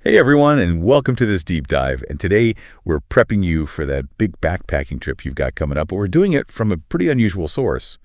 Hey everyone, and welcome to this deep dive. And today we're prepping you for that big backpacking trip you've got coming up, but we're doing it from a pretty unusual source.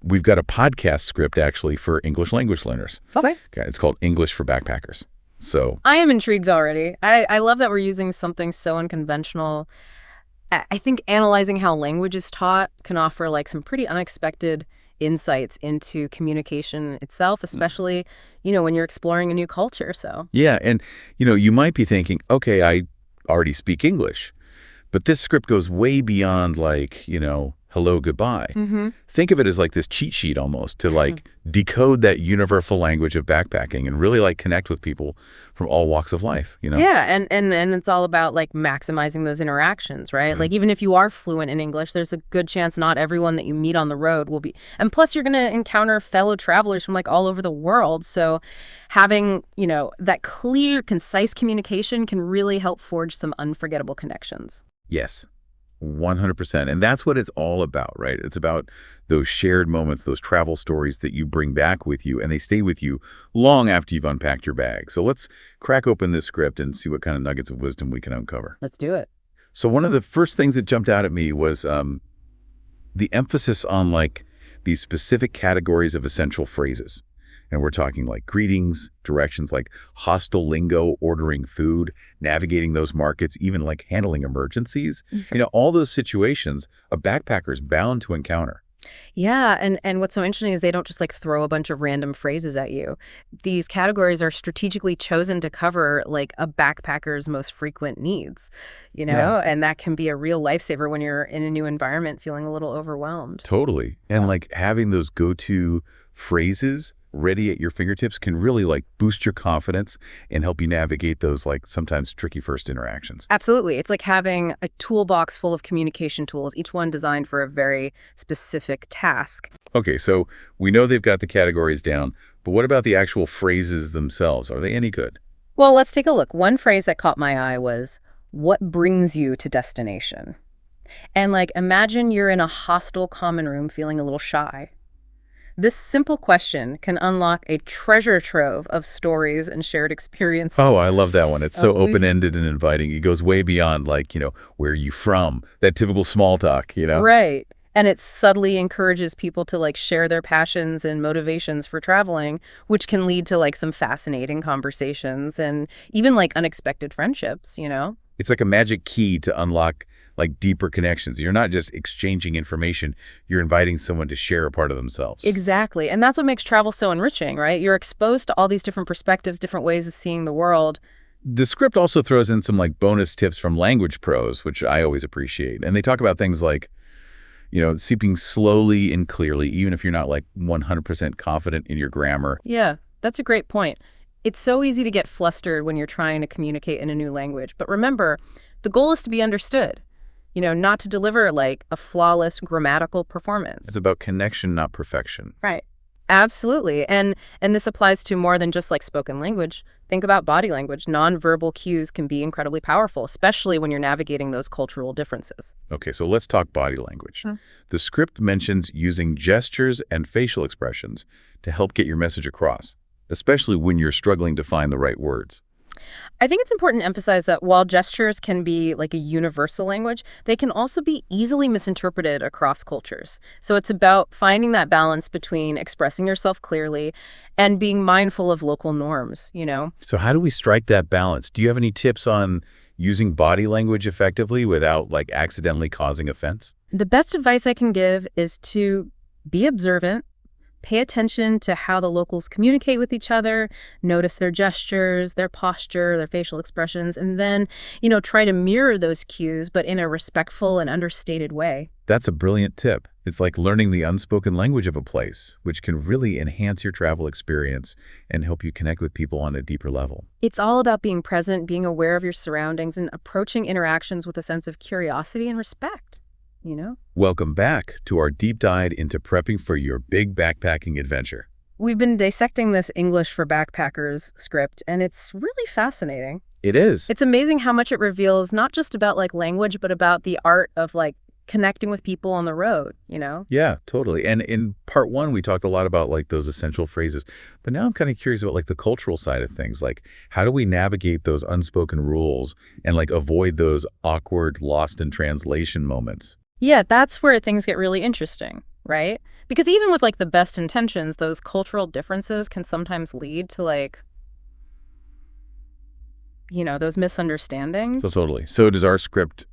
We've got a podcast script actually for English language learners. Okay. It's called English for Backpackers. So I am intrigued already. I love that we're using something so unconventional. I think analyzing how language is taught can offer some pretty unexpected insights into communication itself, especially, when you're exploring a new culture. So, yeah, and you might be thinking, okay, I already speak English, but this script goes way beyond hello, goodbye. Think of it as like this cheat sheet almost to decode that universal language of backpacking and really connect with people from all walks of life, Yeah, and it's all about maximizing those interactions, right? Even if you are fluent in English, there's a good chance not everyone that you meet on the road will be. And plus you're going to encounter fellow travelers from all over the world. So having, that clear, concise communication can really help forge some unforgettable connections. Yes. 100%. And that's what it's all about, right? It's about those shared moments, those travel stories that you bring back with you, and they stay with you long after you've unpacked your bag. So let's crack open this script and see what kind of nuggets of wisdom we can uncover. Let's do it. So one of the first things that jumped out at me was the emphasis on these specific categories of essential phrases. And we're talking greetings, directions, hostile lingo, ordering food, navigating those markets, even handling emergencies. All those situations a backpacker is bound to encounter. Yeah, and what's so interesting is they don't just throw a bunch of random phrases at you. These categories are strategically chosen to cover a backpacker's most frequent needs, Yeah. and that can be a real lifesaver when you're in a new environment feeling a little overwhelmed. Totally. And having those go-to phrases ready at your fingertips can really boost your confidence and help you navigate those sometimes tricky first interactions. Absolutely. It's like having a toolbox full of communication tools, each one designed for a very specific task. Okay, so we know they've got the categories down, but what about the actual phrases themselves? Are they any good? Well, let's take a look. One phrase that caught my eye was, "What brings you to destination?" And imagine you're in a hostile common room feeling a little shy. This simple question can unlock a treasure trove of stories and shared experiences. Oh, I love that one. It's so Oh, we- open-ended and inviting. It goes way beyond where are you from? That typical small talk. Right. And it subtly encourages people to share their passions and motivations for traveling, which can lead to some fascinating conversations and even unexpected friendships. It's like a magic key to unlock deeper connections. You're not just exchanging information, you're inviting someone to share a part of themselves. Exactly. And that's what makes travel so enriching, right? You're exposed to all these different perspectives, different ways of seeing the world. The script also throws in some bonus tips from language pros, which I always appreciate. And they talk about things speaking slowly and clearly, even if you're not 100% confident in your grammar. Yeah, that's a great point. It's so easy to get flustered when you're trying to communicate in a new language. But remember, the goal is to be understood, not to deliver a flawless grammatical performance. It's about connection, not perfection. Right. Absolutely. And this applies to more than just spoken language. Think about body language. Nonverbal cues can be incredibly powerful, especially when you're navigating those cultural differences. Okay, so let's talk body language. The script mentions using gestures and facial expressions to help get your message across, especially when you're struggling to find the right words. I think it's important to emphasize that while gestures can be a universal language, they can also be easily misinterpreted across cultures. So it's about finding that balance between expressing yourself clearly and being mindful of local norms. So how do we strike that balance? Do you have any tips on using body language effectively without accidentally causing offense? The best advice I can give is to be observant. Pay attention to how the locals communicate with each other, notice their gestures, their posture, their facial expressions, and then, try to mirror those cues, but in a respectful and understated way. That's a brilliant tip. It's like learning the unspoken language of a place, which can really enhance your travel experience and help you connect with people on a deeper level. It's all about being present, being aware of your surroundings, and approaching interactions with a sense of curiosity and respect. Welcome back to our deep dive into prepping for your big backpacking adventure. We've been dissecting this English for Backpackers script, and it's really fascinating. It is. It's amazing how much it reveals, not just about language, but about the art of connecting with people on the road, you know? Yeah, totally. And in part one, we talked a lot about like those essential phrases. But now I'm kind of curious about like the cultural side of things. Like, how do we navigate those unspoken rules and like avoid those awkward, lost in translation moments? Yeah, that's where things get really interesting, right? Because even with like the best intentions, those cultural differences can sometimes lead to like, those So misunderstandings. totally. So does our script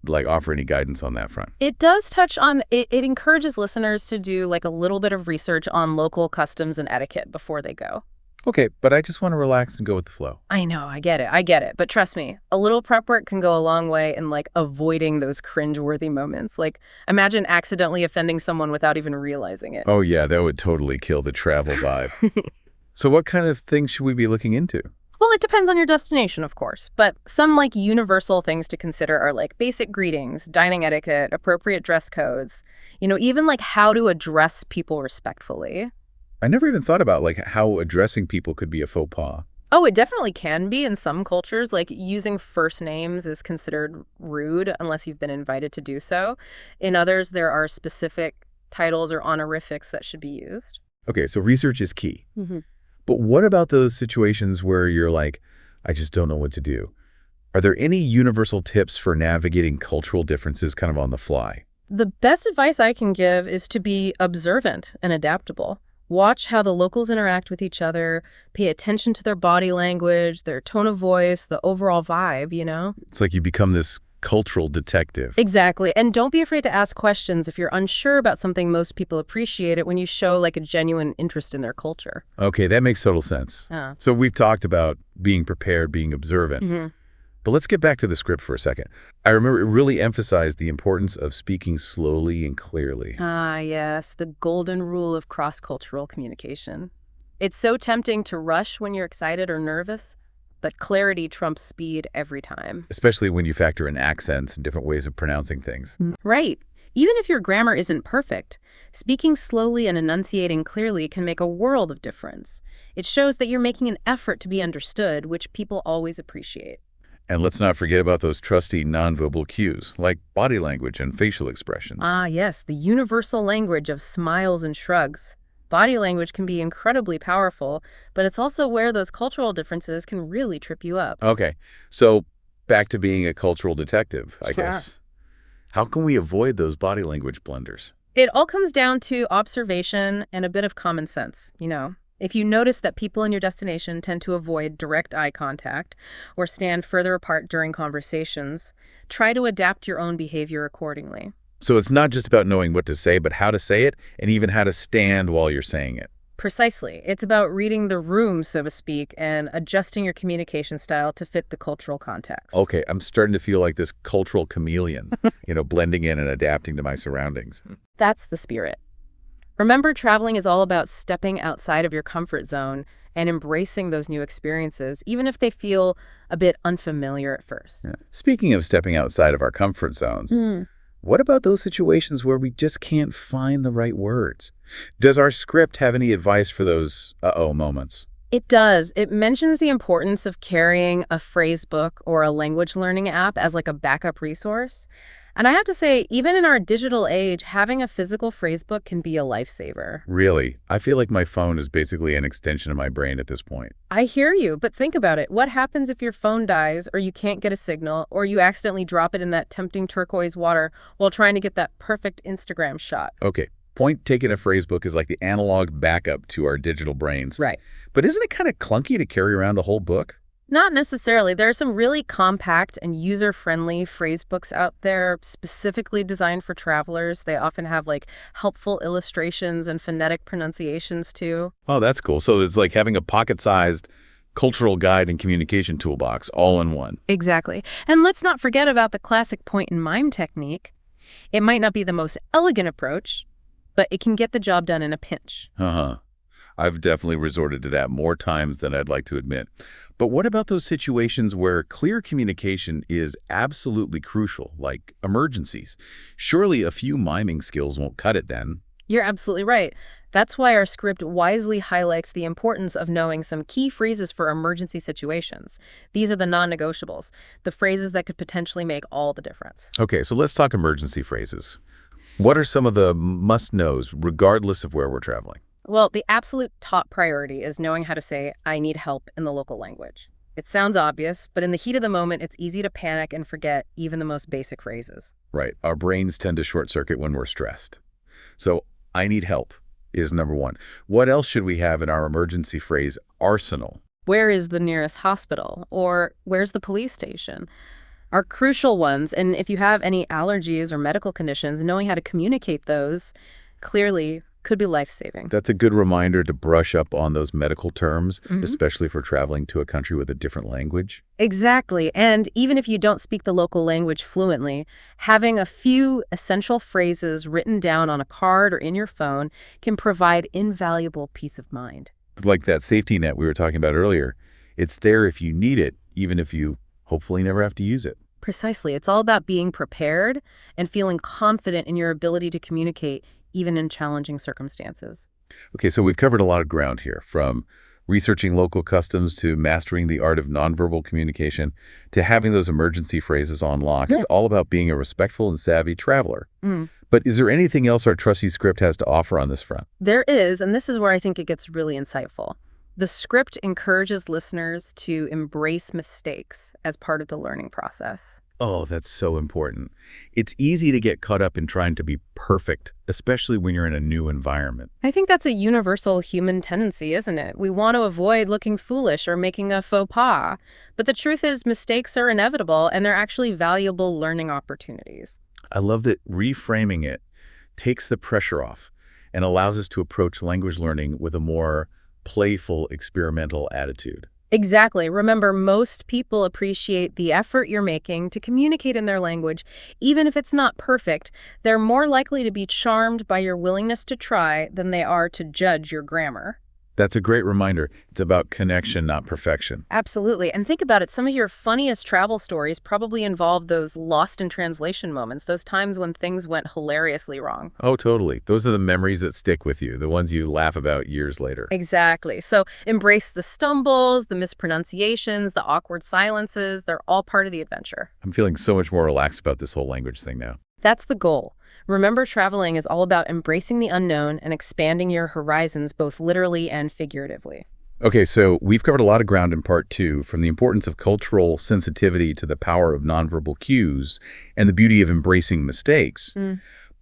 like offer any guidance on that front? It does touch on it encourages listeners to do like a little bit of research on local customs and etiquette before they go. Okay, but I just want to relax and go with the flow. I know, I get it. But trust me, a little prep work can go a long way in like avoiding those cringeworthy moments. Like imagine accidentally offending someone without even realizing it. Oh yeah, that would totally kill the travel vibe. So what kind of things should we be looking into? Well, it depends on your destination, of course, but some like universal things to consider are like basic greetings, dining etiquette, appropriate dress codes, even like how to address people respectfully. I never even thought about like how addressing people could be a faux pas. Oh, it definitely can be in some cultures. Like using first names is considered rude unless you've been invited to do so. In others, there are specific titles or honorifics that should be used. Okay, so research is key. hmm But what about those situations where you're like, I just don't know what to do? Are there any universal tips for navigating cultural differences kind of on the fly? The best advice I can give is to be observant and adaptable. Watch how the locals interact with each other, pay attention to their body language, their tone of voice, the overall vibe. It's like you become this cultural detective. Exactly. And don't be afraid to ask questions if you're unsure about something. Most people appreciate it when you show like a genuine interest in their culture. Okay, that makes total sense. Yeah. So we've talked about being prepared, being observant. hmm But let's get back to the script for a second. I remember it really emphasized the importance of speaking slowly and clearly. Ah, yes, the golden rule of cross-cultural communication. It's so tempting to rush when you're excited or nervous, but clarity trumps speed every time. Especially when you factor in accents and different ways of pronouncing things. Right. Even if your grammar isn't perfect, speaking slowly and enunciating clearly can make a world of difference. It shows that you're making an effort to be understood, which people always appreciate. And let's not forget about those trusty nonverbal cues, like body language and facial expressions. Ah, yes, the universal language of smiles and shrugs. Body language can be incredibly powerful, but it's also where those cultural differences can really trip you up. Okay, so back to being a cultural detective, I Sure. guess. How can we avoid those body language blunders? It all comes down to observation and a bit of common sense. If you notice that people in your destination tend to avoid direct eye contact or stand further apart during conversations, try to adapt your own behavior accordingly. So it's not just about knowing what to say, but how to say it, and even how to stand while you're saying it. Precisely. It's about reading the room, so to speak, and adjusting your communication style to fit the cultural context. Okay, I'm starting to feel like this cultural chameleon, blending in and adapting to my surroundings. That's the spirit. Remember, traveling is all about stepping outside of your comfort zone and embracing those new experiences, even if they feel a bit unfamiliar at first. Yeah. Speaking of stepping outside of our comfort zones, what about those situations where we just can't find the right words? Does our script have any advice for those uh-oh moments? It does. It mentions the importance of carrying a phrase book or a language learning app as like a backup resource. And I have to say, even in our digital age, having a physical phrase book can be a lifesaver. Really? I feel like my phone is basically an extension of my brain at this point. I hear you, but think about it. What happens if your phone dies or you can't get a signal or you accidentally drop it in that tempting turquoise water while trying to get that perfect Instagram shot? Okay, point taken, a phrase book is like the analog backup to our digital brains. Right. But isn't it kind of clunky to carry around a whole book? Not necessarily. There are some really compact and user-friendly phrase books out there specifically designed for travelers. They often have like helpful illustrations and phonetic pronunciations too. Oh, that's cool. So it's like having a pocket-sized cultural guide and communication toolbox all in one. Exactly. And let's not forget about the classic point and mime technique. It might not be the most elegant approach, but it can get the job done in a pinch. Uh-huh. I've definitely resorted to that more times than I'd like to admit. But what about those situations where clear communication is absolutely crucial, like emergencies? Surely a few miming skills won't cut it then. You're absolutely right. That's why our script wisely highlights the importance of knowing some key phrases for emergency situations. These are the non-negotiables, the phrases that could potentially make all the difference. Okay, so let's talk emergency phrases. What are some of the must-knows, regardless of where we're traveling? Well, the absolute top priority is knowing how to say, I need help in the local language. It sounds obvious, but in the heat of the moment, it's easy to panic and forget even the most basic phrases. Right, our brains tend to short-circuit when we're stressed. So, I need help is number one. What else should we have in our emergency phrase arsenal? Where is the nearest hospital? Or where's the police station? Are crucial ones, and if you have any allergies or medical conditions, knowing how to communicate those clearly could be life-saving. That's a good reminder to brush up on those medical terms, Mhm. especially for traveling to a country with a different language. Exactly. And even if you don't speak the local language fluently, having a few essential phrases written down on a card or in your phone can provide invaluable peace of mind. Like that safety net we were talking about earlier. It's there if you need it, even if you hopefully never have to use it. Precisely. It's all about being prepared and feeling confident in your ability to communicate, even in challenging circumstances. Okay, so we've covered a lot of ground here, from researching local customs to mastering the art of nonverbal communication to having those emergency phrases on lock. Yeah. It's all about being a respectful and savvy traveler. Mm. But is there anything else our trusty script has to offer on this front? There is, and this is where I think it gets really insightful. The script encourages listeners to embrace mistakes as part of the learning process. Oh, that's so important. It's easy to get caught up in trying to be perfect, especially when you're in a new environment. I think that's a universal human tendency, isn't it? We want to avoid looking foolish or making a faux pas. But the truth is, mistakes are inevitable, and they're actually valuable learning opportunities. I love that reframing it takes the pressure off and allows us to approach language learning with a more playful, experimental attitude. Exactly. Remember, most people appreciate the effort you're making to communicate in their language. Even if it's not perfect, they're more likely to be charmed by your willingness to try than they are to judge your grammar. That's a great reminder. It's about connection, not perfection. Absolutely. And think about it. Some of your funniest travel stories probably involve those lost in translation moments, those times when things went hilariously wrong. Oh, totally. Those are the memories that stick with you, the ones you laugh about years later. Exactly. So embrace the stumbles, the mispronunciations, the awkward silences. They're all part of the adventure. I'm feeling so much more relaxed about this whole language thing now. That's the goal. Remember, traveling is all about embracing the unknown and expanding your horizons both literally and figuratively. Okay, so we've covered a lot of ground in part two, from the importance of cultural sensitivity to the power of nonverbal cues and the beauty of embracing mistakes.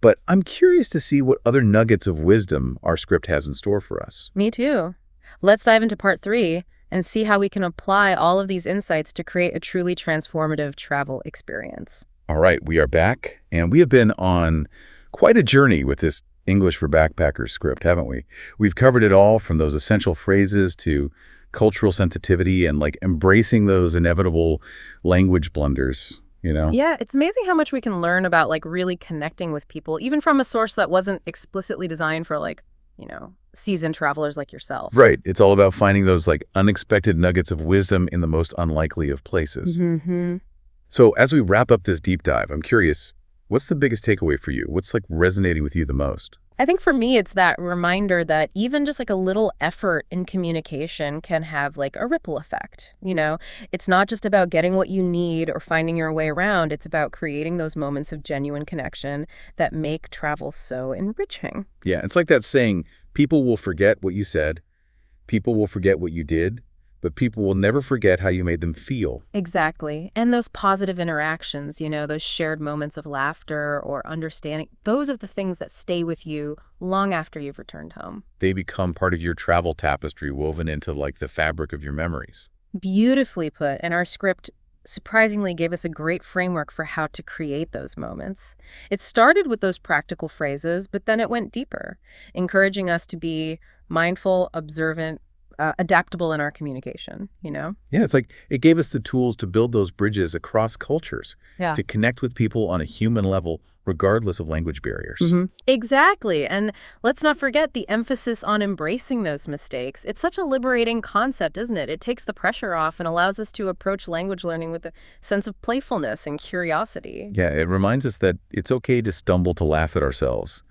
But I'm curious to see what other nuggets of wisdom our script has in store for us. Me too. Let's dive into part 3 and see how we can apply all of these insights to create a truly transformative travel experience. All right, we are back, and we have been on quite a journey with this English for Backpackers script, haven't we? We've covered it all, from those essential phrases to cultural sensitivity and embracing those inevitable language blunders, you know? Yeah, it's amazing how much we can learn about really connecting with people, even from a source that wasn't explicitly designed for seasoned travelers like yourself. Right. It's all about finding those unexpected nuggets of wisdom in the most unlikely of places. Mm-hmm. So as we wrap up this deep dive, I'm curious, what's the biggest takeaway for you? What's resonating with you the most? I think for me, it's that reminder that even just a little effort in communication can have a ripple effect. It's not just about getting what you need or finding your way around. It's about creating those moments of genuine connection that make travel so enriching. Yeah, it's like that saying, people will forget what you said, people will forget what you did, but people will never forget how you made them feel. Exactly. And those positive interactions, those shared moments of laughter or understanding, those are the things that stay with you long after you've returned home. They become part of your travel tapestry, woven into the fabric of your memories. Beautifully put. And our script surprisingly gave us a great framework for how to create those moments. It started with those practical phrases, but then it went deeper, encouraging us to be mindful, observant, adaptable in our communication, Yeah, it's it gave us the tools to build those bridges across cultures, Yeah. to connect with people on a human level, regardless of language barriers. Mm-hmm. Exactly. And let's not forget the emphasis on embracing those mistakes. It's such a liberating concept, isn't it? It takes the pressure off and allows us to approach language learning with a sense of playfulness and curiosity. Yeah, it reminds us that it's okay to stumble, to laugh at ourselves,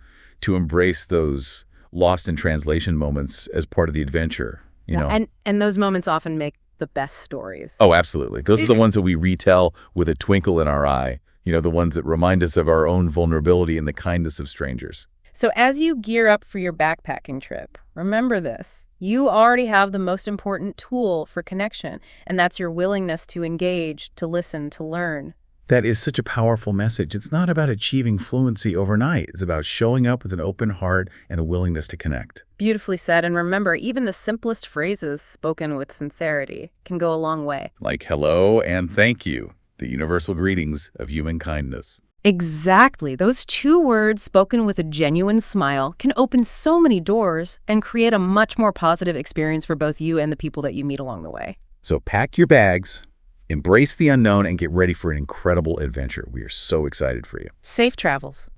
to embrace those lost in translation moments as part of the adventure, you know? And those moments often make the best stories. Oh, absolutely. Those are the ones that we retell with a twinkle in our eye, the ones that remind us of our own vulnerability and the kindness of strangers. So as you gear up for your backpacking trip, remember this. You already have the most important tool for connection, and that's your willingness to engage, to listen, to learn. That is such a powerful message. It's not about achieving fluency overnight. It's about showing up with an open heart and a willingness to connect. Beautifully said. And remember, even the simplest phrases spoken with sincerity can go a long way. Like hello and thank you, the universal greetings of human kindness. Exactly. Those 2 words spoken with a genuine smile can open so many doors and create a much more positive experience for both you and the people that you meet along the way. So pack your bags, embrace the unknown, and get ready for an incredible adventure. We are so excited for you. Safe travels.